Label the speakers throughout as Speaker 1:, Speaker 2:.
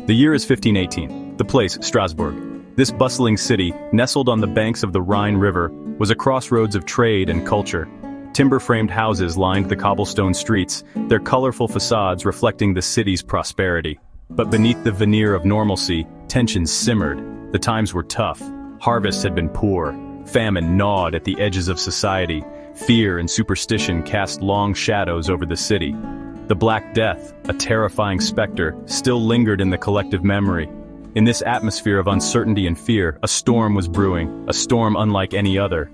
Speaker 1: The year is 1518. The place, Strasbourg. This bustling city, nestled on the banks of the Rhine River, was a crossroads of trade and culture. Timber-framed houses lined the cobblestone streets, their colorful facades reflecting the city's prosperity. But beneath the veneer of normalcy, tensions simmered. The times were tough. Harvests had been poor. Famine gnawed at the edges of society. Fear and superstition cast long shadows over the city. The Black Death, a terrifying specter, still lingered in the collective memory. In this atmosphere of uncertainty and fear, a storm was brewing, a storm unlike any other.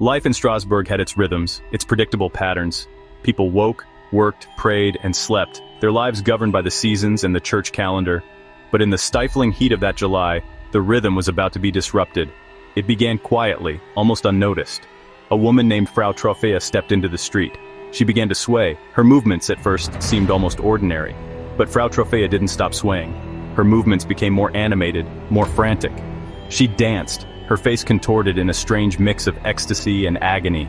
Speaker 1: Life in Strasbourg had its rhythms, its predictable patterns. People woke, worked, prayed, and slept, their lives governed by the seasons and the church calendar. But in the stifling heat of that July, the rhythm was about to be disrupted. It began quietly, almost unnoticed. A woman named Frau Troffea stepped into the street. She began to sway. Her movements at first seemed almost ordinary. But Frau Troffea didn't stop swaying. Her movements became more animated, more frantic. She danced, her face contorted in a strange mix of ecstasy and agony.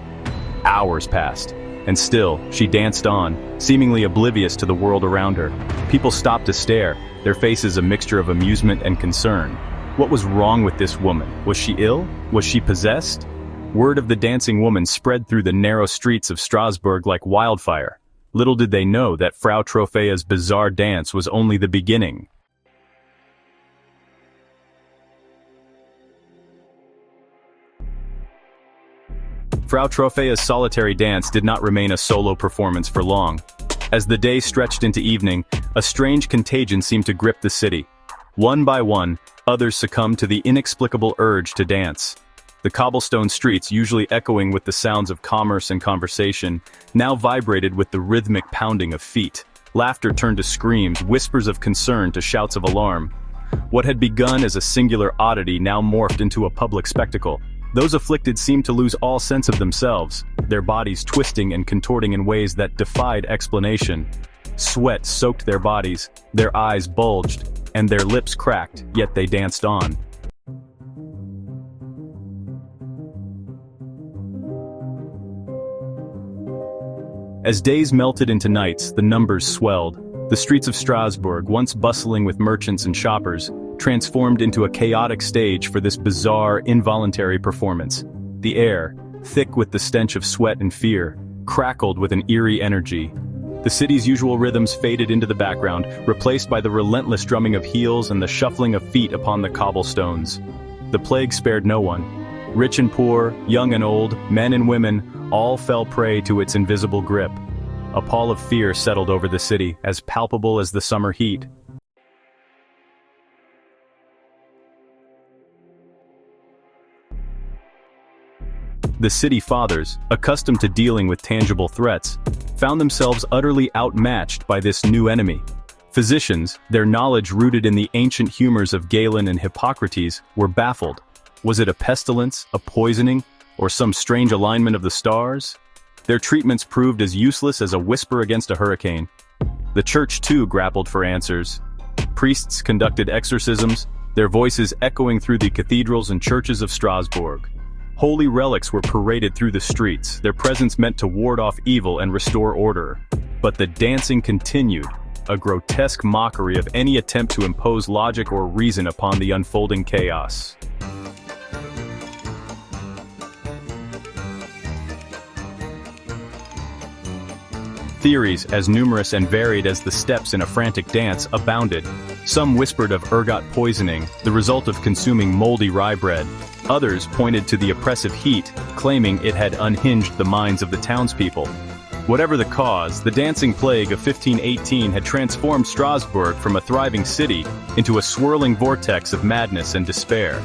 Speaker 1: Hours passed, and still, she danced on, seemingly oblivious to the world around her. People stopped to stare, their faces a mixture of amusement and concern. What was wrong with this woman? Was she ill? Was she possessed? Word of the dancing woman spread through the narrow streets of Strasbourg like wildfire. Little did they know that Frau Troffea's bizarre dance was only the beginning. Frau Troffea's solitary dance did not remain a solo performance for long. As the day stretched into evening, a strange contagion seemed to grip the city. One by one, others succumbed to the inexplicable urge to dance. The cobblestone streets, usually echoing with the sounds of commerce and conversation, now vibrated with the rhythmic pounding of feet. Laughter turned to screams, whispers of concern to shouts of alarm. What had begun as a singular oddity now morphed into a public spectacle. Those afflicted seemed to lose all sense of themselves, their bodies twisting and contorting in ways that defied explanation. Sweat soaked their bodies, their eyes bulged, and their lips cracked, yet they danced on. As days melted into nights, the numbers swelled. The streets of Strasbourg, once bustling with merchants and shoppers, transformed into a chaotic stage for this bizarre, involuntary performance. The air, thick with the stench of sweat and fear, crackled with an eerie energy. The city's usual rhythms faded into the background, replaced by the relentless drumming of heels and the shuffling of feet upon the cobblestones. The plague spared no one. Rich and poor, young and old, men and women, all fell prey to its invisible grip. A pall of fear settled over the city, as palpable as the summer heat. The city fathers, accustomed to dealing with tangible threats, found themselves utterly outmatched by this new enemy. Physicians, their knowledge rooted in the ancient humors of Galen and Hippocrates, were baffled. Was it a pestilence, a poisoning, or some strange alignment of the stars? Their treatments proved as useless as a whisper against a hurricane. The church too grappled for answers. Priests conducted exorcisms, their voices echoing through the cathedrals and churches of Strasbourg. Holy relics were paraded through the streets, their presence meant to ward off evil and restore order. But the dancing continued, a grotesque mockery of any attempt to impose logic or reason upon the unfolding chaos. Theories, as numerous and varied as the steps in a frantic dance, abounded. Some whispered of ergot poisoning, the result of consuming moldy rye bread. Others pointed to the oppressive heat, claiming it had unhinged the minds of the townspeople. Whatever the cause, the dancing plague of 1518 had transformed Strasbourg from a thriving city into a swirling vortex of madness and despair.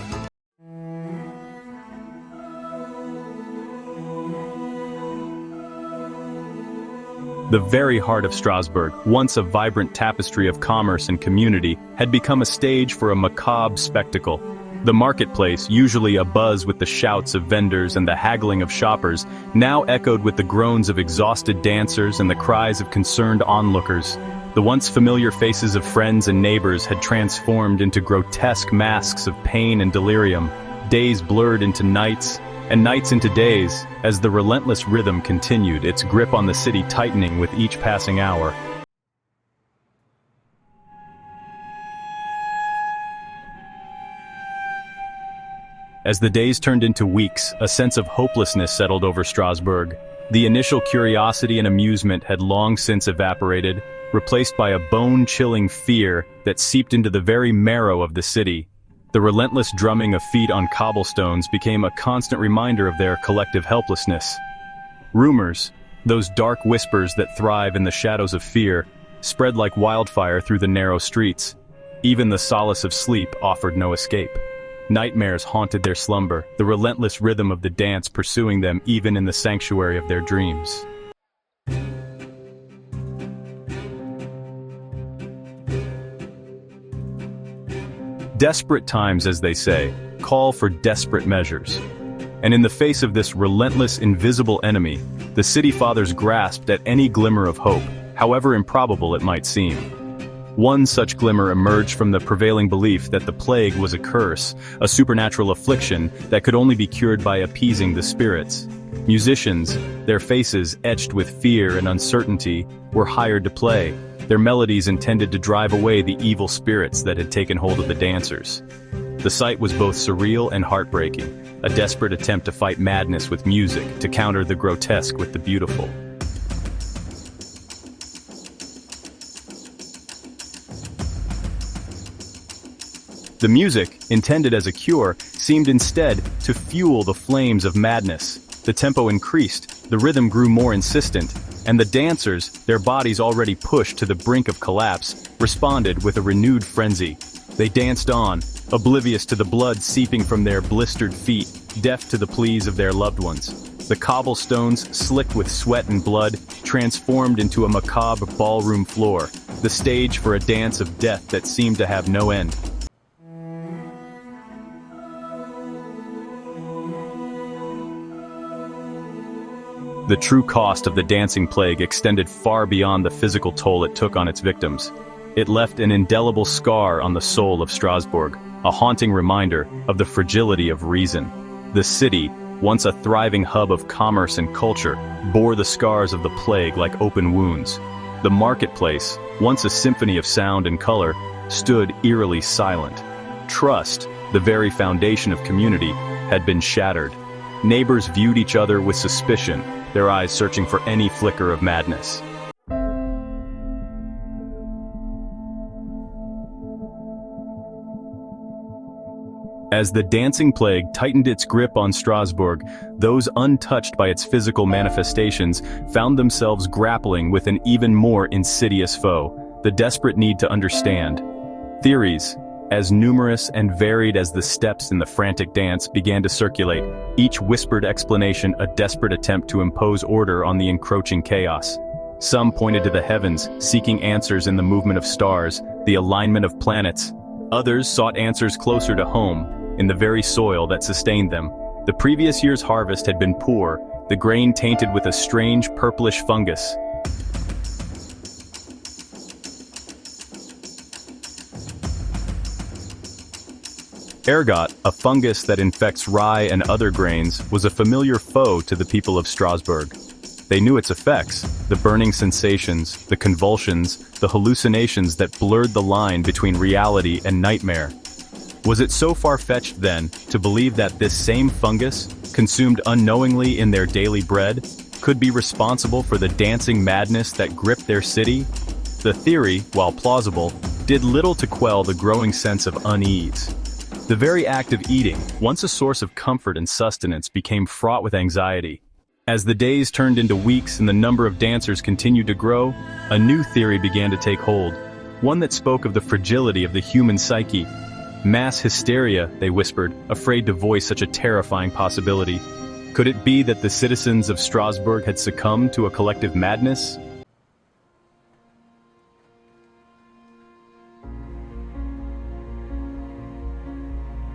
Speaker 1: The very heart of Strasbourg, once a vibrant tapestry of commerce and community, had become a stage for a macabre spectacle. The marketplace, usually abuzz with the shouts of vendors and the haggling of shoppers, now echoed with the groans of exhausted dancers and the cries of concerned onlookers. The once familiar faces of friends and neighbors had transformed into grotesque masks of pain and delirium. Days blurred into nights, and nights into days, as the relentless rhythm continued, its grip on the city tightening with each passing hour. As the days turned into weeks, a sense of hopelessness settled over Strasbourg. The initial curiosity and amusement had long since evaporated, replaced by a bone-chilling fear that seeped into the very marrow of the city. The relentless drumming of feet on cobblestones became a constant reminder of their collective helplessness. Rumors, those dark whispers that thrive in the shadows of fear, spread like wildfire through the narrow streets. Even the solace of sleep offered no escape. Nightmares haunted their slumber, the relentless rhythm of the dance pursuing them even in the sanctuary of their dreams. Desperate times, as they say, call for desperate measures. And in the face of this relentless, invisible enemy, the city fathers grasped at any glimmer of hope, however improbable it might seem. One such glimmer emerged from the prevailing belief that the plague was a curse, a supernatural affliction that could only be cured by appeasing the spirits. Musicians, their faces etched with fear and uncertainty, were hired to play, their melodies intended to drive away the evil spirits that had taken hold of the dancers. The sight was both surreal and heartbreaking, a desperate attempt to fight madness with music, to counter the grotesque with the beautiful. The music, intended as a cure, seemed instead to fuel the flames of madness. The tempo increased, the rhythm grew more insistent, and the dancers, their bodies already pushed to the brink of collapse, responded with a renewed frenzy. They danced on, oblivious to the blood seeping from their blistered feet, deaf to the pleas of their loved ones. The cobblestones, slick with sweat and blood, transformed into a macabre ballroom floor, the stage for a dance of death that seemed to have no end. The true cost of the dancing plague extended far beyond the physical toll it took on its victims. It left an indelible scar on the soul of Strasbourg, a haunting reminder of the fragility of reason. The city, once a thriving hub of commerce and culture, bore the scars of the plague like open wounds. The marketplace, once a symphony of sound and color, stood eerily silent. Trust, the very foundation of community, had been shattered. Neighbors viewed each other with suspicion, their eyes searching for any flicker of madness. As the dancing plague tightened its grip on Strasbourg, those untouched by its physical manifestations found themselves grappling with an even more insidious foe, the desperate need to understand. Theories, as numerous and varied as the steps in the frantic dance, began to circulate, each whispered explanation a desperate attempt to impose order on the encroaching chaos. Some pointed to the heavens, seeking answers in the movement of stars, the alignment of planets. Others sought answers closer to home, in the very soil that sustained them. The previous year's harvest had been poor, the grain tainted with a strange purplish fungus. Ergot, a fungus that infects rye and other grains, was a familiar foe to the people of Strasbourg. They knew its effects, the burning sensations, the convulsions, the hallucinations that blurred the line between reality and nightmare. Was it so far-fetched, then, to believe that this same fungus, consumed unknowingly in their daily bread, could be responsible for the dancing madness that gripped their city? The theory, while plausible, did little to quell the growing sense of unease. The very act of eating, once a source of comfort and sustenance, became fraught with anxiety. As the days turned into weeks and the number of dancers continued to grow, a new theory began to take hold, one that spoke of the fragility of the human psyche. Mass hysteria, they whispered, afraid to voice such a terrifying possibility. Could it be that the citizens of Strasbourg had succumbed to a collective madness?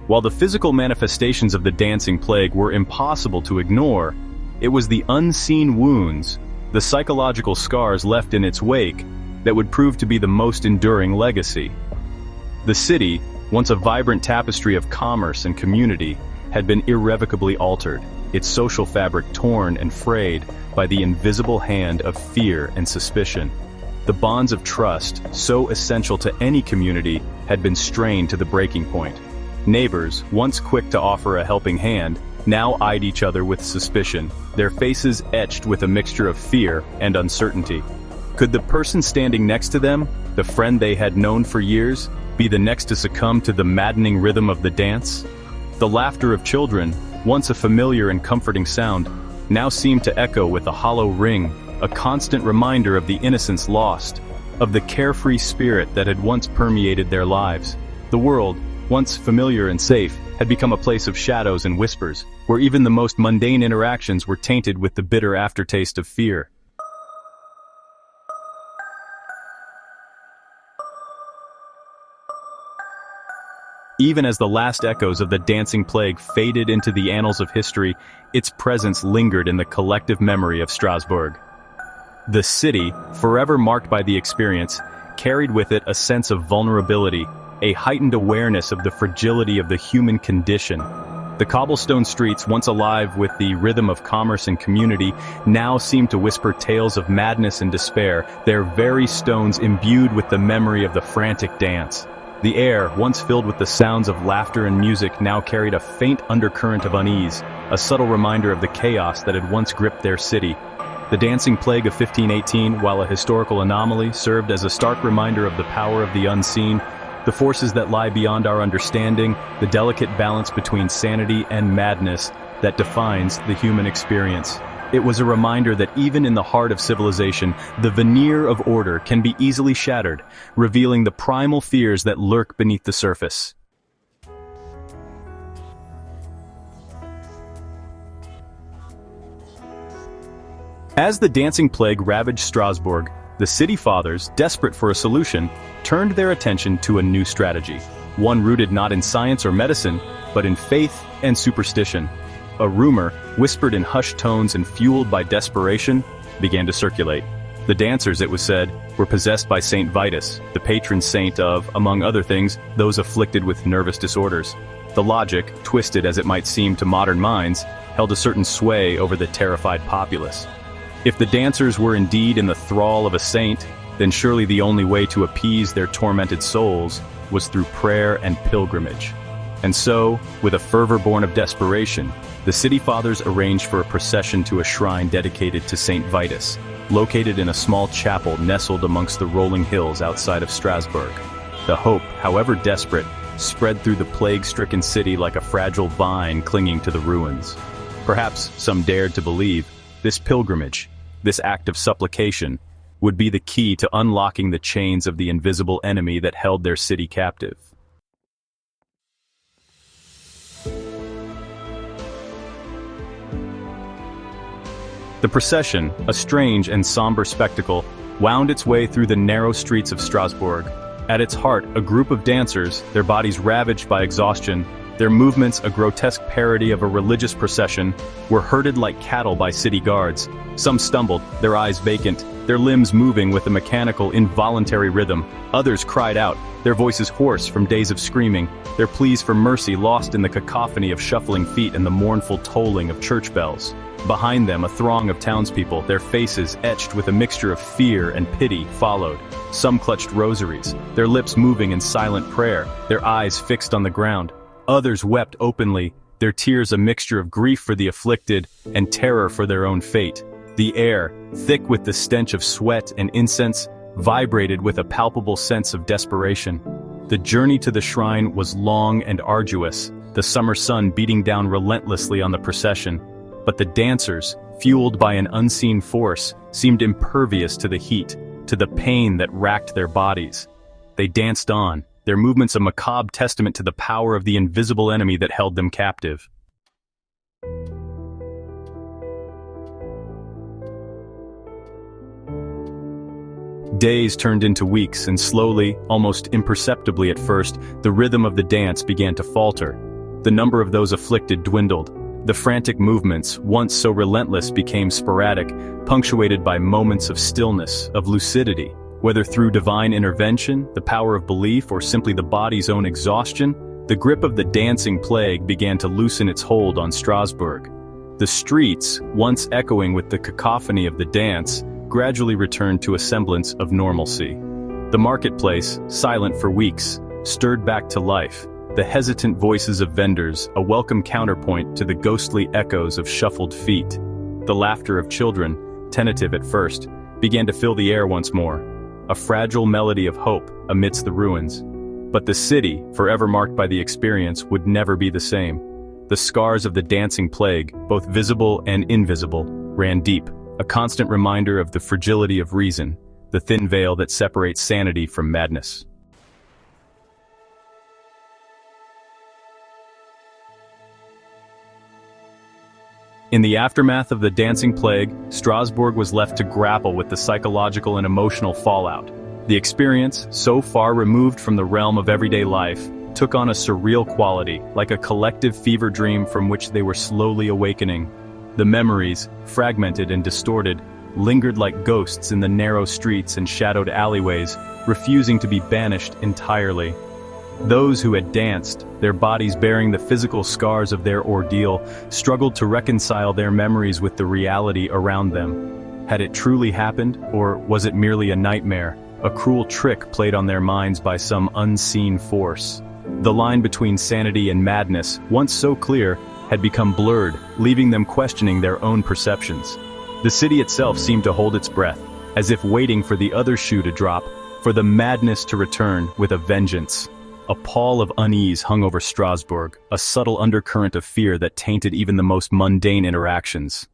Speaker 1: While the physical manifestations of the dancing plague were impossible to ignore, it was the unseen wounds, the psychological scars left in its wake, that would prove to be the most enduring legacy. The city, once a vibrant tapestry of commerce and community, had been irrevocably altered, its social fabric torn and frayed by the invisible hand of fear and suspicion. The bonds of trust, so essential to any community, had been strained to the breaking point. Neighbors, once quick to offer a helping hand, now eyed each other with suspicion, their faces etched with a mixture of fear and uncertainty. Could the person standing next to them, the friend they had known for years, be the next to succumb to the maddening rhythm of the dance? The laughter of children, once a familiar and comforting sound, now seemed to echo with a hollow ring, a constant reminder of the innocence lost, of the carefree spirit that had once permeated their lives. The world, once familiar and safe, had become a place of shadows and whispers, where even the most mundane interactions were tainted with the bitter aftertaste of fear. Even as the last echoes of the dancing plague faded into the annals of history, its presence lingered in the collective memory of Strasbourg. The city, forever marked by the experience, carried with it a sense of vulnerability, a heightened awareness of the fragility of the human condition. The cobblestone streets, once alive with the rhythm of commerce and community, now seemed to whisper tales of madness and despair, their very stones imbued with the memory of the frantic dance. The air, once filled with the sounds of laughter and music, now carried a faint undercurrent of unease, a subtle reminder of the chaos that had once gripped their city. The dancing plague of 1518, while a historical anomaly, served as a stark reminder of the power of the unseen, the forces that lie beyond our understanding, the delicate balance between sanity and madness that defines the human experience. It was a reminder that even in the heart of civilization, the veneer of order can be easily shattered, revealing the primal fears that lurk beneath the surface. As the dancing plague ravaged Strasbourg, the city fathers, desperate for a solution, turned their attention to a new strategy, one rooted not in science or medicine, but in faith and superstition. A rumor, whispered in hushed tones and fueled by desperation, began to circulate. The dancers, it was said, were possessed by Saint Vitus, the patron saint of, among other things, those afflicted with nervous disorders. The logic, twisted as it might seem to modern minds, held a certain sway over the terrified populace. If the dancers were indeed in the thrall of a saint, then surely the only way to appease their tormented souls was through prayer and pilgrimage. And so, with a fervor born of desperation, the city fathers arranged for a procession to a shrine dedicated to Saint Vitus, located in a small chapel nestled amongst the rolling hills outside of Strasbourg. The hope, however desperate, spread through the plague-stricken city like a fragile vine clinging to the ruins. Perhaps some dared to believe this pilgrimage, this act of supplication, would be the key to unlocking the chains of the invisible enemy that held their city captive. The procession, a strange and somber spectacle, wound its way through the narrow streets of Strasbourg. At its heart, a group of dancers, their bodies ravaged by exhaustion, their movements a grotesque parody of a religious procession, were herded like cattle by city guards. Some stumbled, their eyes vacant, their limbs moving with a mechanical, involuntary rhythm. Others cried out, their voices hoarse from days of screaming, their pleas for mercy lost in the cacophony of shuffling feet and the mournful tolling of church bells. Behind them, a throng of townspeople, their faces etched with a mixture of fear and pity, followed. Some clutched rosaries, their lips moving in silent prayer, their eyes fixed on the ground. Others wept openly, their tears a mixture of grief for the afflicted and terror for their own fate. The air, thick with the stench of sweat and incense, vibrated with a palpable sense of desperation. The journey to the shrine was long and arduous, the summer sun beating down relentlessly on the procession. But the dancers, fueled by an unseen force, seemed impervious to the heat, to the pain that racked their bodies. They danced on, their movements a macabre testament to the power of the invisible enemy that held them captive. Days turned into weeks, and slowly, almost imperceptibly at first, the rhythm of the dance began to falter. The number of those afflicted dwindled. The frantic movements, once so relentless, became sporadic, punctuated by moments of stillness, of lucidity. Whether through divine intervention, the power of belief, or simply the body's own exhaustion, the grip of the dancing plague began to loosen its hold on Strasbourg. The streets, once echoing with the cacophony of the dance, gradually returned to a semblance of normalcy. The marketplace, silent for weeks, stirred back to life, the hesitant voices of vendors, a welcome counterpoint to the ghostly echoes of shuffled feet. The laughter of children, tentative at first, began to fill the air once more, a fragile melody of hope amidst the ruins. But the city, forever marked by the experience, would never be the same. The scars of the dancing plague, both visible and invisible, ran deep, a constant reminder of the fragility of reason, the thin veil that separates sanity from madness. In the aftermath of the dancing plague, Strasbourg was left to grapple with the psychological and emotional fallout. The experience, so far removed from the realm of everyday life, took on a surreal quality, like a collective fever dream from which they were slowly awakening. The memories, fragmented and distorted, lingered like ghosts in the narrow streets and shadowed alleyways, refusing to be banished entirely. Those who had danced, their bodies bearing the physical scars of their ordeal, struggled to reconcile their memories with the reality around them. Had it truly happened, or was it merely a nightmare, a cruel trick played on their minds by some unseen force? The line between sanity and madness, once so clear, had become blurred, leaving them questioning their own perceptions. The city itself seemed to hold its breath, as if waiting for the other shoe to drop, for the madness to return with a vengeance. A pall of unease hung over Strasbourg, a subtle undercurrent of fear that tainted even the most mundane interactions.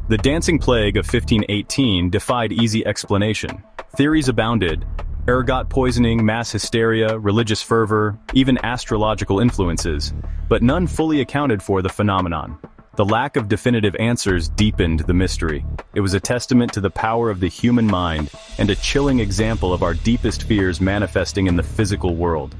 Speaker 1: The dancing plague of 1518 defied easy explanation. Theories abounded: ergot poisoning, mass hysteria, religious fervor, even astrological influences, but none fully accounted for the phenomenon. The lack of definitive answers deepened the mystery. It was a testament to the power of the human mind and a chilling example of our deepest fears manifesting in the physical world.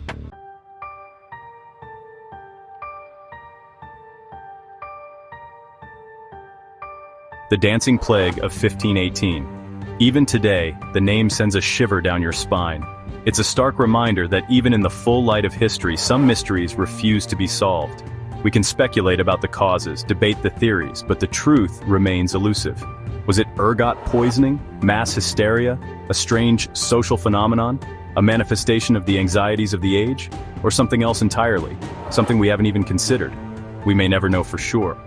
Speaker 1: The dancing plague of 1518. Even today, the name sends a shiver down your spine. It's a stark reminder that even in the full light of history, some mysteries refuse to be solved. We can speculate about the causes, debate the theories, but the truth remains elusive. Was it ergot poisoning, mass hysteria, a strange social phenomenon, a manifestation of the anxieties of the age, or something else entirely, something we haven't even considered? We may never know for sure.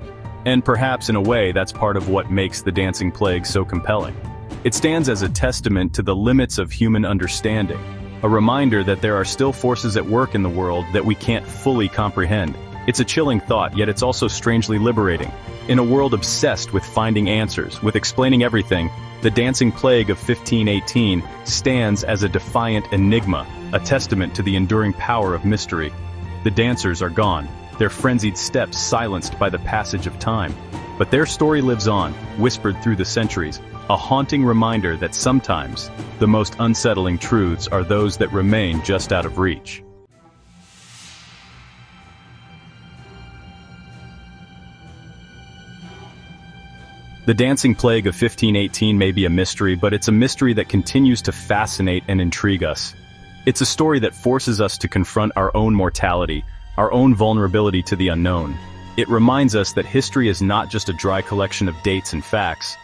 Speaker 1: And perhaps in a way that's part of what makes the dancing plague so compelling. It stands as a testament to the limits of human understanding, a reminder that there are still forces at work in the world that we can't fully comprehend. It's a chilling thought, yet it's also strangely liberating. In a world obsessed with finding answers, with explaining everything, the dancing plague of 1518 stands as a defiant enigma, a testament to the enduring power of mystery. The dancers are gone, their frenzied steps silenced by the passage of time. But their story lives on, whispered through the centuries, a haunting reminder that sometimes the most unsettling truths are those that remain just out of reach. The dancing plague of 1518 may be a mystery, but it's a mystery that continues to fascinate and intrigue us. It's a story that forces us to confront our own mortality, our own vulnerability to the unknown. It reminds us that history is not just a dry collection of dates and facts,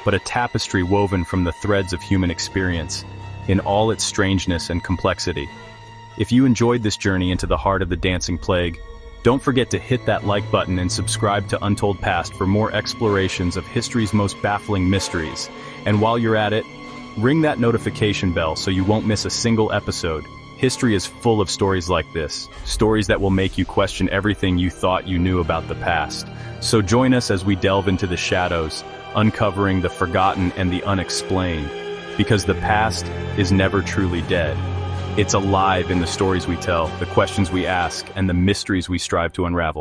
Speaker 1: but a tapestry woven from the threads of human experience, in all its strangeness and complexity. If you enjoyed this journey into the heart of the dancing plague, don't forget to hit that like button and subscribe to Untold Past for more explorations of history's most baffling mysteries. And while you're at it, ring that notification bell so you won't miss a single episode. History is full of stories like this, stories that will make you question everything you thought you knew about the past. So join us as we delve into the shadows, uncovering the forgotten and the unexplained. Because the past is never truly dead. It's alive in the stories we tell, the questions we ask, and the mysteries we strive to unravel.